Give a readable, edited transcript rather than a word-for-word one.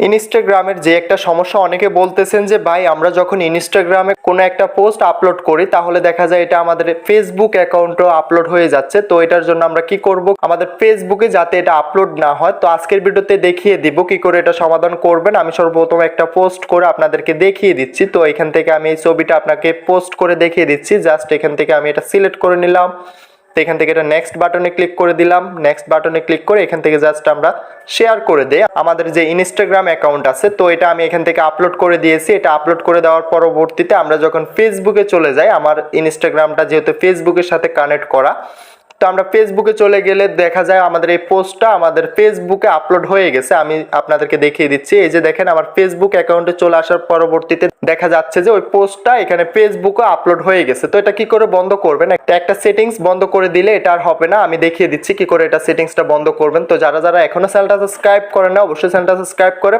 ইনস্টাগ্রামের যে একটা সমস্যা, অনেকে বলতেছেন যে ভাই আমরা যখন ইনস্টাগ্রামে কোনো একটা পোস্ট আপলোড করি তাহলে দেখা যায় এটা আমাদের ফেসবুক অ্যাকাউন্টও আপলোড হয়ে যাচ্ছে। তো এটার জন্য আমরা কি করব, আমাদের ফেসবুকে যাতে এটা আপলোড না হয়, তো আজকের ভিডিওতে দেখিয়ে দিব কি করে এটা সমাধান করবেন। আমি সর্বপ্রথম একটা পোস্ট করে আপনাদেরকে দেখিয়ে দিচ্ছি। তো এখান থেকে আমি এই ছবিটা আপনাকে পোস্ট করে দেখিয়ে দিচ্ছি। জাস্ট এখান থেকে আমি এটা সিলেক্ট করে নিলাম। তো এখান থেকে এটা নেক্সট বাটনে ক্লিক করে দিলাম। নেক্সট বাটনে ক্লিক করে এখান থেকে জাস্ট আমরা শেয়ার করে দেই আমাদের যে ইনস্টাগ্রাম অ্যাকাউন্ট আছে। তো এটা আমি এখান থেকে আপলোড করে দিয়েছি। এটা আপলোড করে দেওয়ার পরবর্তীতে আমরা যখন ফেসবুকে চলে যাই, আমার ইনস্টাগ্রামটা যেহেতু ফেসবুকের সাথে কানেক্ট করা, তো আমরা ফেসবুকে চলে গেলে দেখা যায় আমাদের এই পোস্টটা আমাদের ফেসবুকে আপলোড হয়ে গেছে। আমি আপনাদেরকে দেখিয়ে দিচ্ছি। এই যে দেখেন আমার ফেসবুক অ্যাকাউন্টে চলে আসার পরবর্তীতে দেখা যাচ্ছে যে ওই পোস্টটা এখানে ফেসবুকে আপলোড হয়ে গেছে। তো এটা কি করে বন্ধ করবেন, একটা সেটিংস বন্ধ করে দিলে এটা আর হবে না। আমি দেখিয়ে দিচ্ছি কি করে এটা সেটিংসটা বন্ধ করবেন। তো যারা যারা এখনো চ্যানেলটা সাবস্ক্রাইব করেন না, অবশ্যই চ্যানেলটা সাবস্ক্রাইব করে